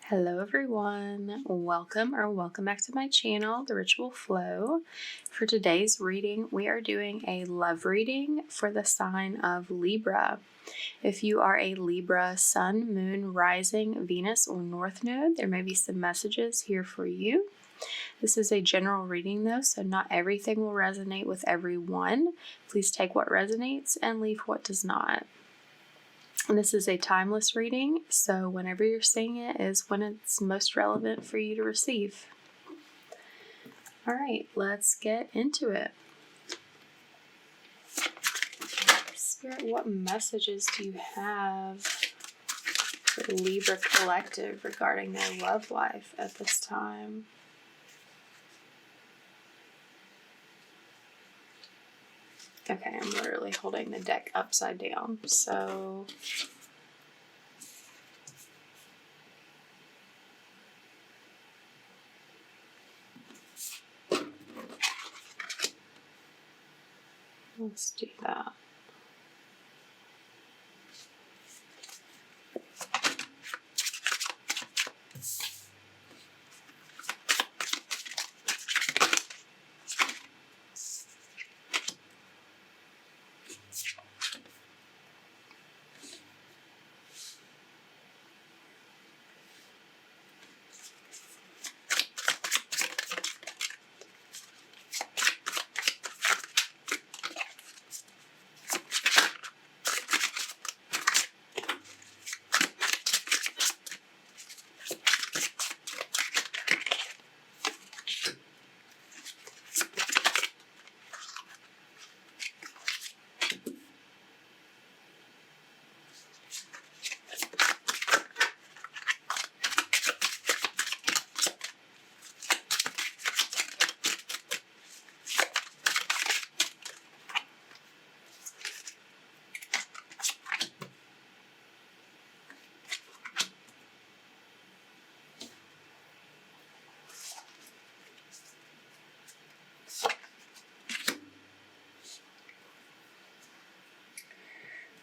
Hello everyone, welcome back to my channel, The Ritual Flow. For today's reading, we are doing a love reading for the sign of Libra. If you are a Libra Sun, Moon, Rising, Venus, or North Node, there may be some messages here for you. This is a general reading though, so not everything will resonate with everyone. Please take what resonates and leave what does not. And this is a timeless reading, so whenever you're seeing it is when it's most relevant for you to receive. All right, let's get into it. Spirit, what messages do you have for the Libra collective regarding their love life at this time? Okay, I'm literally holding the deck upside down, so let's do that.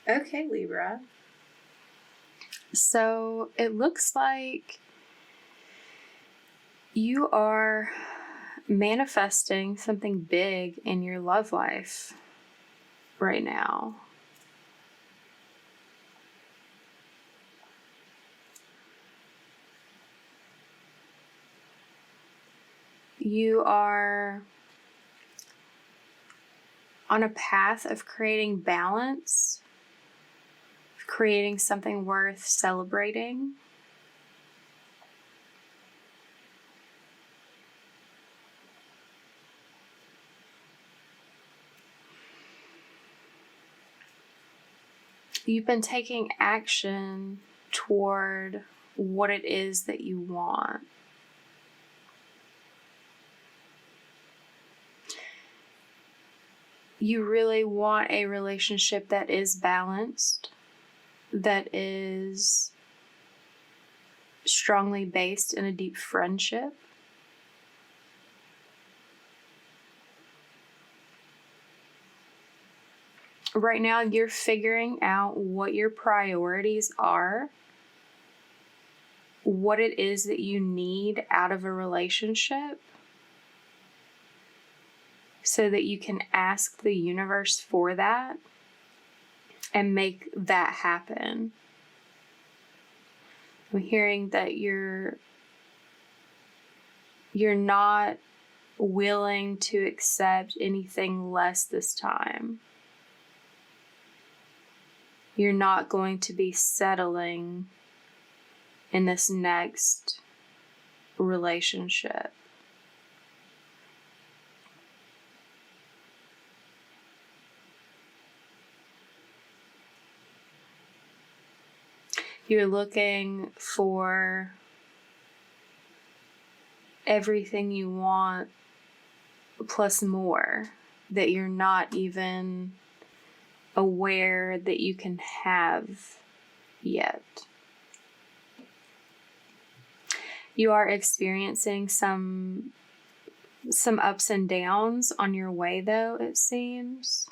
Okay, Libra. So it looks like you are manifesting something big in your love life right now. You are on a path of creating balance, of creating something worth celebrating. You've been taking action toward what it is that you want. You really want a relationship that is balanced, that is strongly based in a deep friendship. Right now, you're figuring out what your priorities are, what it is that you need out of a relationship, so that you can ask the universe for that and make that happen. I'm hearing that you're not willing to accept anything less this time. You're not going to be settling in this next relationship. You're looking for everything you want plus more that you're not even aware that you can have yet. You are experiencing some ups and downs on your way though, it seems.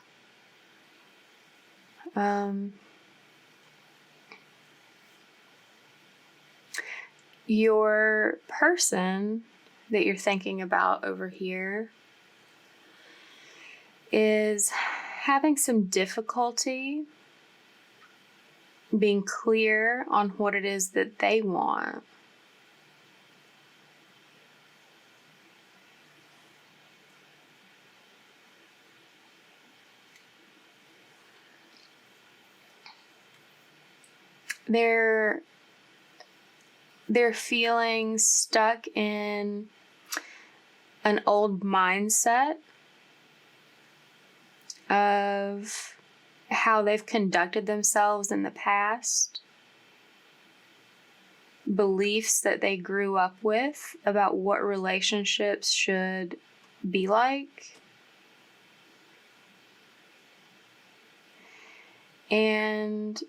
your person that you're thinking about over here is having some difficulty being clear on what it is that they want. They're feeling stuck in an old mindset of how they've conducted themselves in the past, beliefs that they grew up with about what relationships should be like, and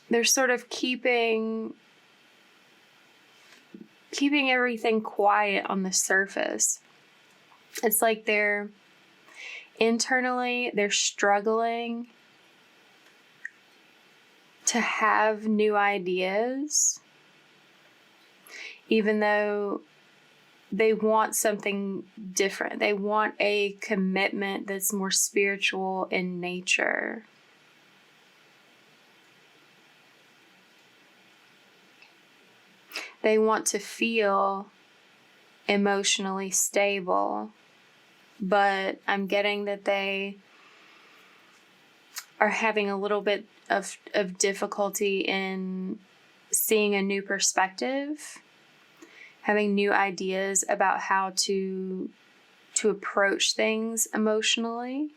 they're sort of keeping everything quiet on the surface. It's like they're struggling to have new ideas, even though they want something different. They want a commitment that's more spiritual in nature. They want to feel emotionally stable, but I'm getting that they are having a little bit of difficulty in seeing a new perspective, having new ideas about how to approach things emotionally,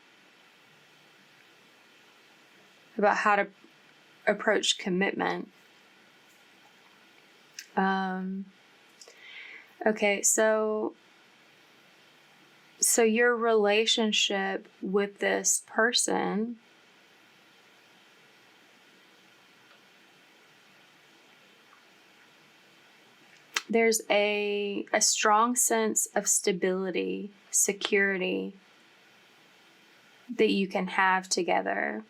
about how to approach commitment. Okay, so your relationship with this person, there's a strong sense of stability, security that you can have together.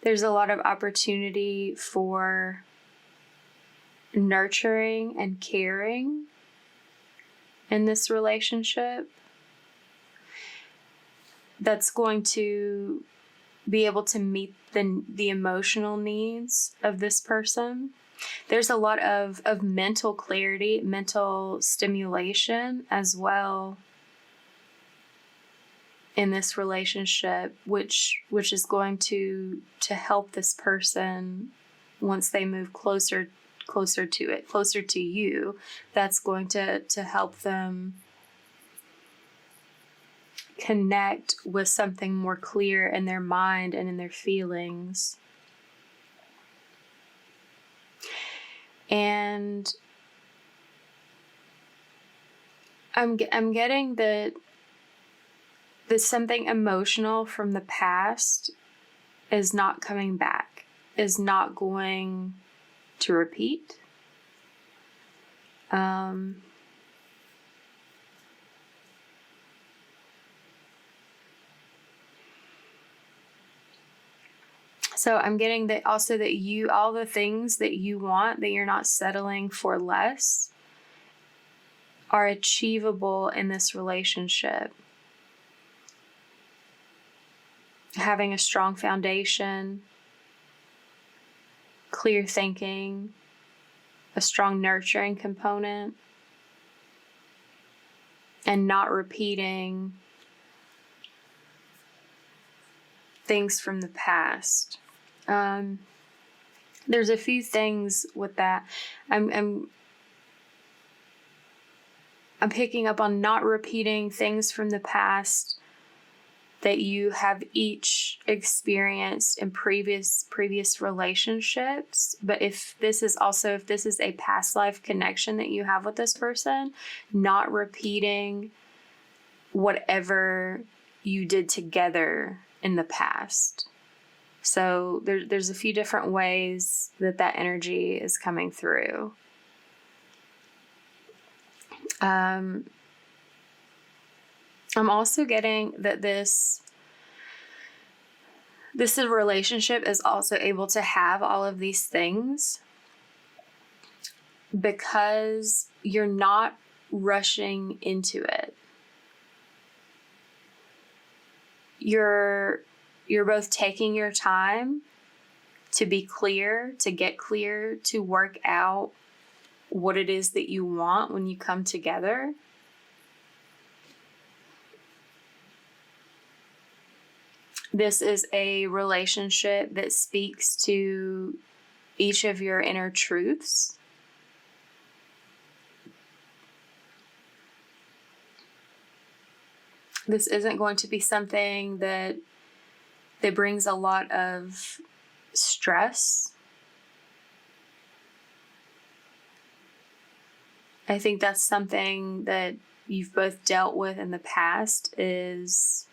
There's a lot of opportunity for nurturing and caring in this relationship that's going to be able to meet the emotional needs of this person. There's a lot of mental clarity, mental stimulation as well in this relationship, which is going to help this person once they move closer to it, closer to you. That's going to help them connect with something more clear in their mind and in their feelings. And I'm getting that something emotional from the past is not coming back, is not going to repeat. So I'm getting that also that all the things that you want, that you're not settling for less, are achievable in this relationship. Having a strong foundation, clear thinking, a strong nurturing component, and not repeating things from the past. There's a few things with that. I'm picking up on not repeating things from the past that you have each experienced in previous relationships. But if this is a past life connection that you have with this person, not repeating whatever you did together in the past. So there's a few different ways that energy is coming through. I'm also getting that this relationship is also able to have all of these things because you're not rushing into it. You're both taking your time to be clear, to get clear, to work out what it is that you want when you come together. This is a relationship that speaks to each of your inner truths. This isn't going to be something that brings a lot of stress. I think that's something that you've both dealt with in the past, is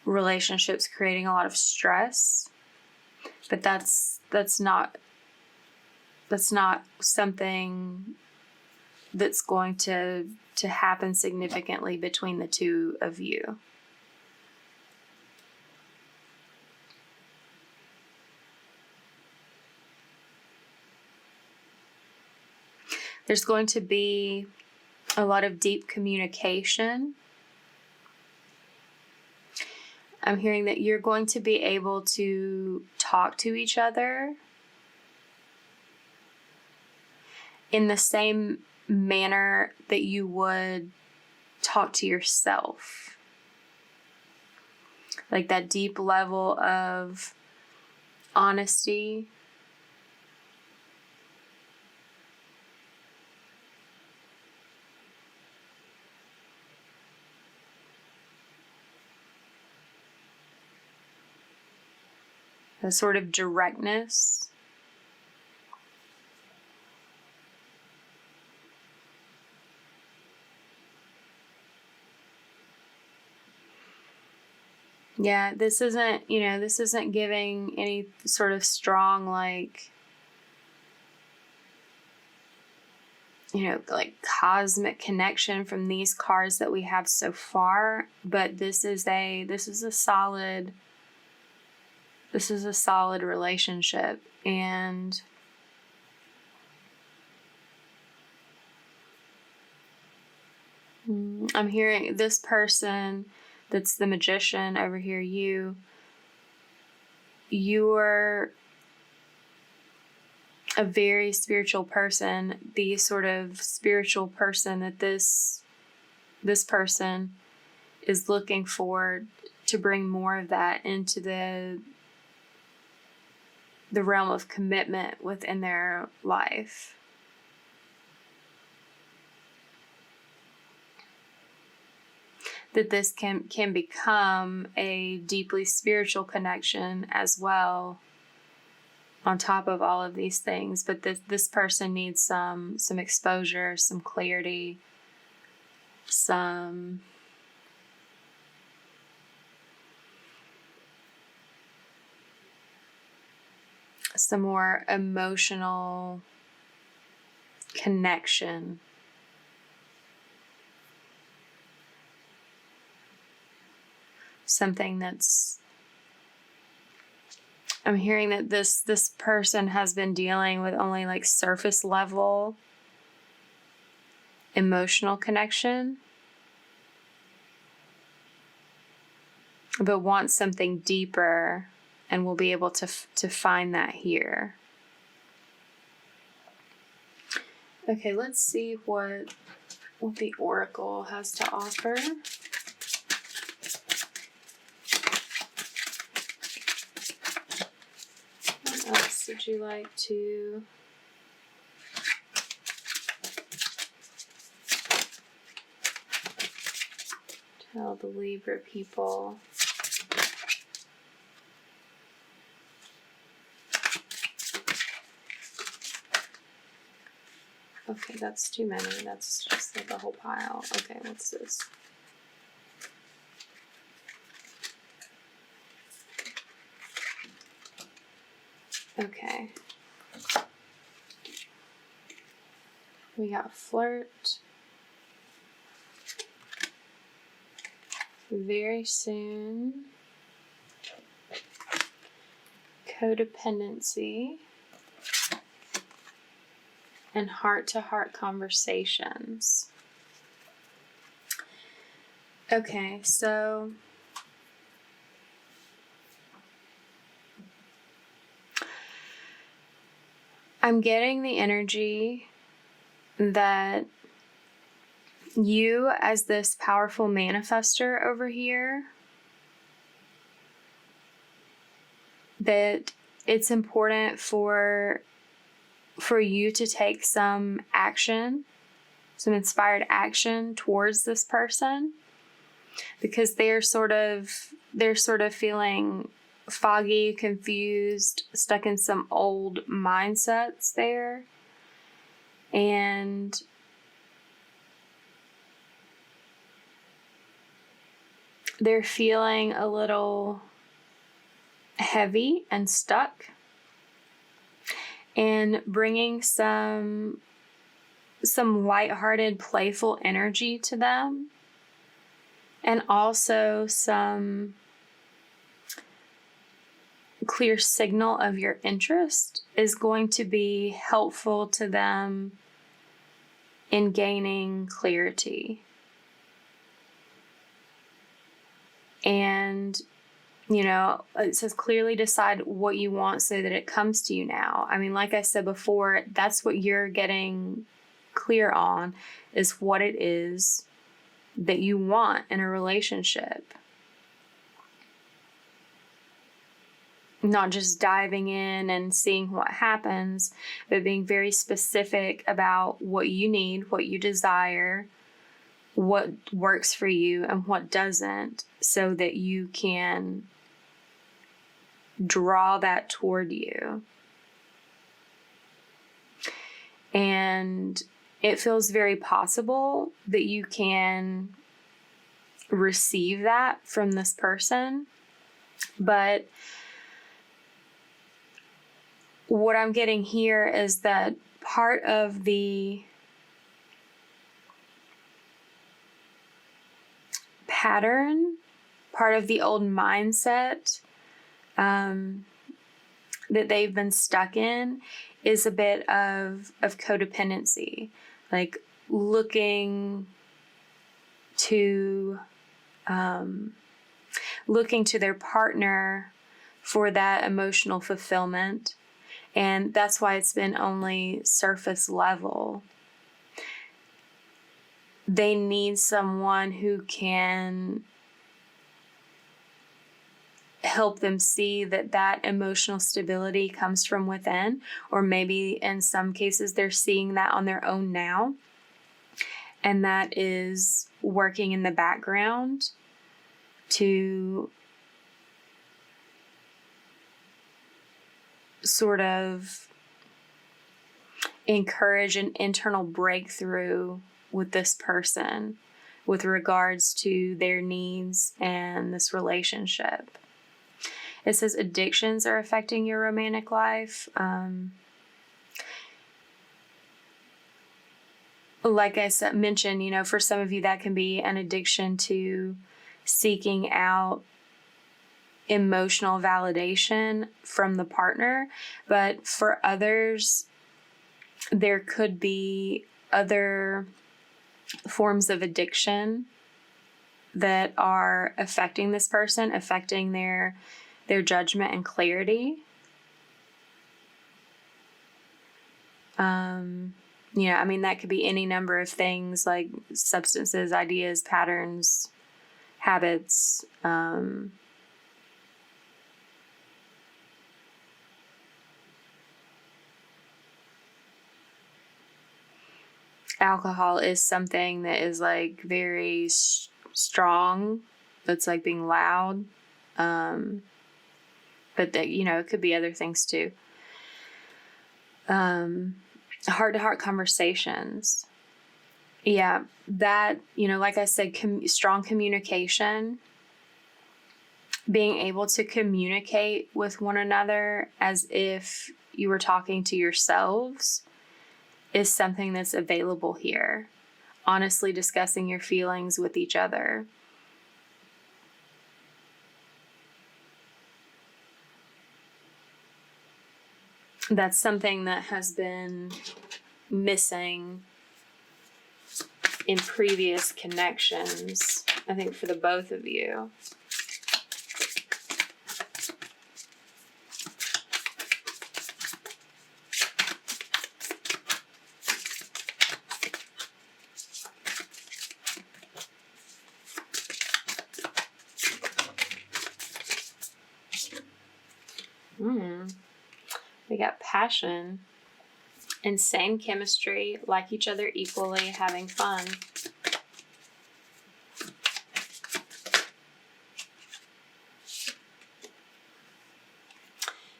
relationships creating a lot of stress. But that's not something that's going to happen significantly between the two of you. There's going to be a lot of deep communication. I'm hearing that you're going to be able to talk to each other in the same manner that you would talk to yourself. Like that deep level of honesty. A sort of directness. Yeah, this isn't giving any sort of strong, like cosmic connection from these cards that we have so far, but this is a solid relationship. And I'm hearing this person that's the magician over here, you're a very spiritual person, the sort of spiritual person that this person is looking for, to bring more of that into the realm of commitment within their life. That this can become a deeply spiritual connection as well, on top of all of these things. But this person needs some exposure, some clarity, some more emotional connection. Something that's, I'm hearing that this person has been dealing with only like surface level emotional connection, but wants something deeper, and will be able to find that here. Okay, let's see what the Oracle has to offer. What else would you like to tell the Libra people? Okay, that's too many. That's just like a whole pile. Okay, what's this? Okay. We got flirt. very soon. Codependency and heart-to-heart conversations. Okay, so I'm getting the energy that you, as this powerful manifester over here, that it's important for you to take some action, some inspired action towards this person, because they're sort of feeling foggy, confused, stuck in some old mindsets there. And they're feeling a little heavy and stuck, and bringing some lighthearted, playful energy to them, and also some clear signal of your interest is going to be helpful to them in gaining clarity. And, it says clearly decide what you want so that it comes to you now. I mean, like I said before, that's what you're getting clear on, is what it is that you want in a relationship. Not just diving in and seeing what happens, but being very specific about what you need, what you desire, what works for you and what doesn't, so that you can draw that toward you. And it feels very possible that you can receive that from this person, but what I'm getting here is that part of the pattern, part of the old mindset that they've been stuck in, is a bit of codependency, like looking to their partner for that emotional fulfillment. And that's why it's been only surface level. They need someone who can help them see that emotional stability comes from within, or maybe in some cases they're seeing that on their own now, and that is working in the background to sort of encourage an internal breakthrough with this person with regards to their needs and this relationship. It says addictions are affecting your romantic life. Like I mentioned, for some of you that can be an addiction to seeking out emotional validation from the partner, but for others, there could be other forms of addiction that are affecting this person, affecting their judgment and clarity. That could be any number of things, like substances, ideas, patterns, habits, alcohol is something that is like very strong. That's like being loud. But that, it could be other things too. Heart-to-heart conversations. Yeah, that, like I said, strong communication, being able to communicate with one another as if you were talking to yourselves is something that's available here. Honestly discussing your feelings with each other. that's something that has been missing in previous connections, I think, for the both of you. We got passion, insane chemistry, like each other equally, having fun.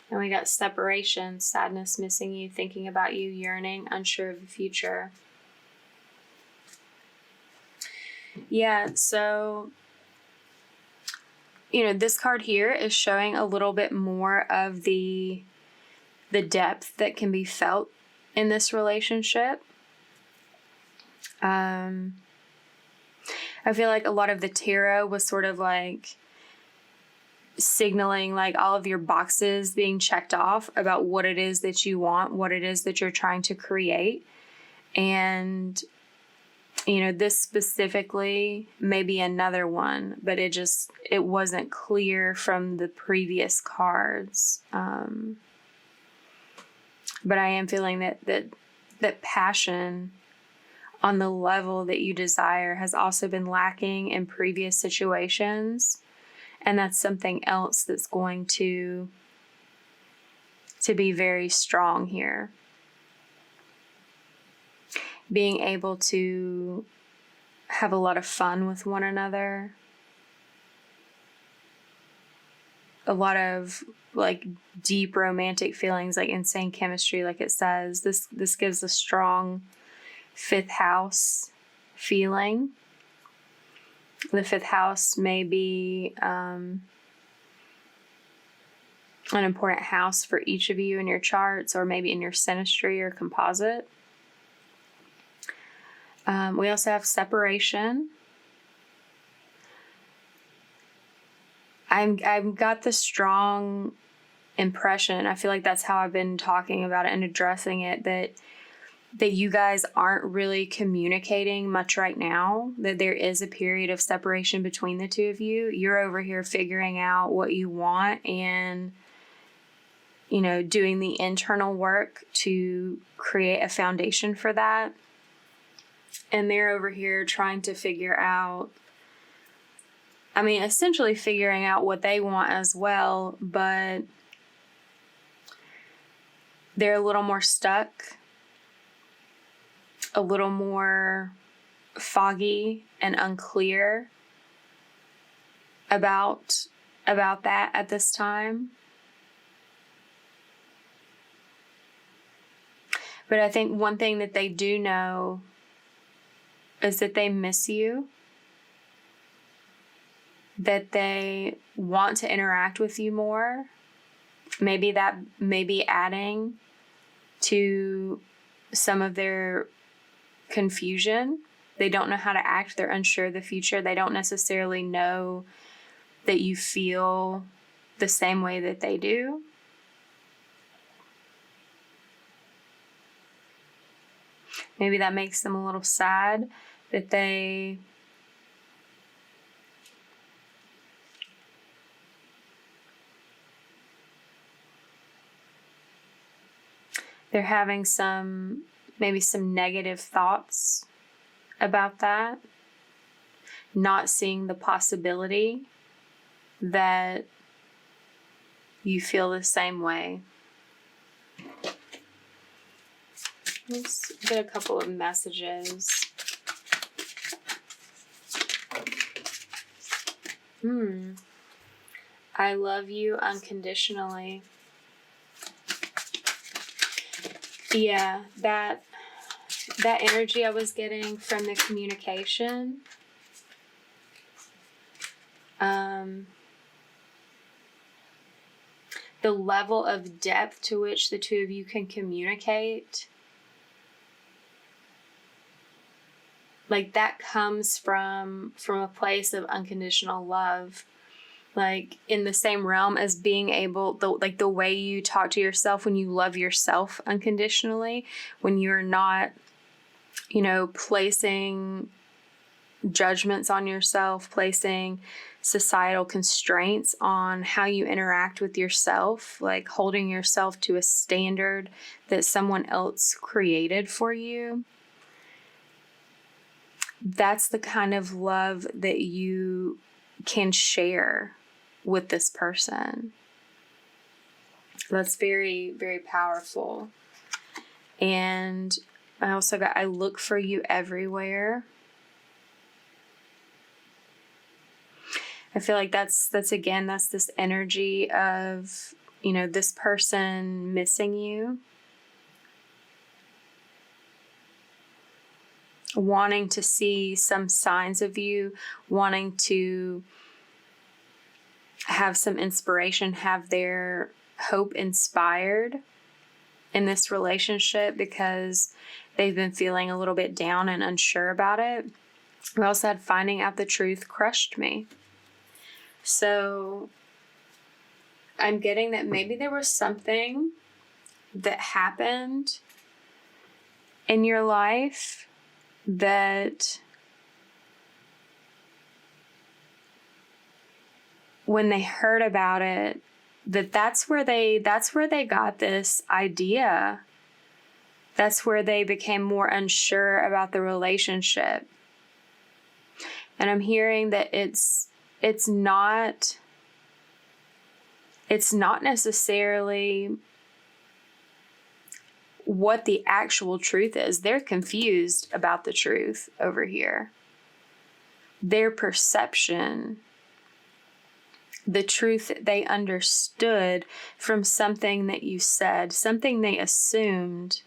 And we got separation, sadness, missing you, thinking about you, yearning, unsure of the future. Yeah, so, this card here is showing a little bit more of the depth that can be felt in this relationship. I feel like a lot of the tarot was sort of like signaling like all of your boxes being checked off about what it is that you want, what it is that you're trying to create. And, this specifically may be another one, but it wasn't clear from the previous cards. But I am feeling that passion on the level that you desire has also been lacking in previous situations. And that's something else that's going to be very strong here. Being able to have a lot of fun with one another. A lot of like deep romantic feelings, like insane chemistry, like it says. This gives a strong 5th house feeling. The 5th house may be an important house for each of you in your charts, or maybe in your synastry or composite. We also have separation. I've got the strong impression, I feel like that's how I've been talking about it and addressing it, that you guys aren't really communicating much right now, that there is a period of separation between the two of you. You're over here figuring out what you want and, doing the internal work to create a foundation for that. And they're over here trying to figure out, essentially figuring out what they want as well, but they're a little more stuck, a little more foggy and unclear about that at this time. But I think one thing that they do know is that they miss you, that they want to interact with you more. Maybe that may be adding to some of their confusion. They don't know how to act. They're unsure of the future. They don't necessarily know that you feel the same way that they do. Maybe that makes them a little sad that they're having maybe some negative thoughts about that, not seeing the possibility that you feel the same way. Let's get a couple of messages. I love you unconditionally. Yeah, that energy I was getting from the communication. The level of depth to which the two of you can communicate, like that comes from a place of unconditional love. like in the same realm as being able, the way you talk to yourself when you love yourself unconditionally, when you're not, placing judgments on yourself, placing societal constraints on how you interact with yourself, like holding yourself to a standard that someone else created for you. That's the kind of love that you can share with this person. That's very, very powerful. And I also got, I look for you everywhere. I feel like that's this energy of, this person missing you, wanting to see some signs of you, wanting to have some inspiration, have their hope inspired in this relationship because they've been feeling a little bit down and unsure about it. We also had finding out the truth crushed me. So I'm getting that maybe there was something that happened in your life that when they heard about it, that's where they got this idea. That's where they became more unsure about the relationship. And I'm hearing that it's not necessarily what the actual truth is. They're confused about the truth over here. Their perception, the truth that they understood from something that you said, something they assumed,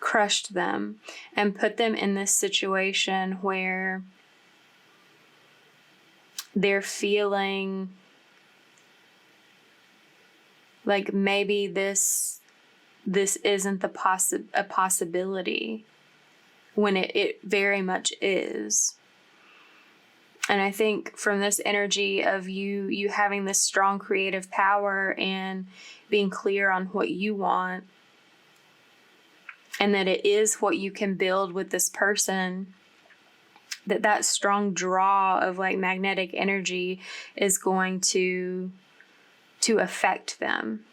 crushed them and put them in this situation where they're feeling like maybe this isn't a possibility when it very much is. And I think from this energy of you having this strong creative power and being clear on what you want, and that it is what you can build with this person, that strong draw of like magnetic energy is going to affect them.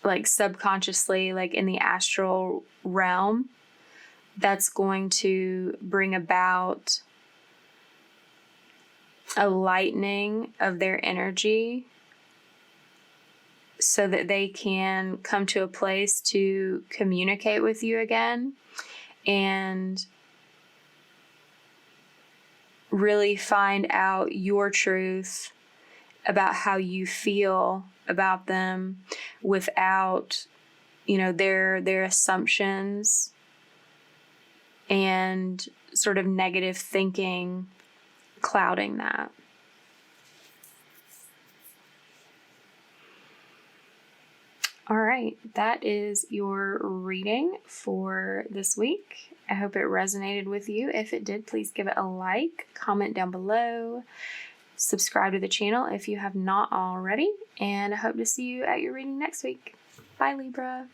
Like subconsciously, like in the astral realm, that's going to bring about a lightening of their energy so that they can come to a place to communicate with you again and really find out your truth about how you feel about them without, their assumptions and sort of negative thinking clouding that. All right, that is your reading for this week. I hope it resonated with you. If it did, please give it a like, comment down below, subscribe to the channel if you have not already, and I hope to see you at your reading next week. Bye, Libra.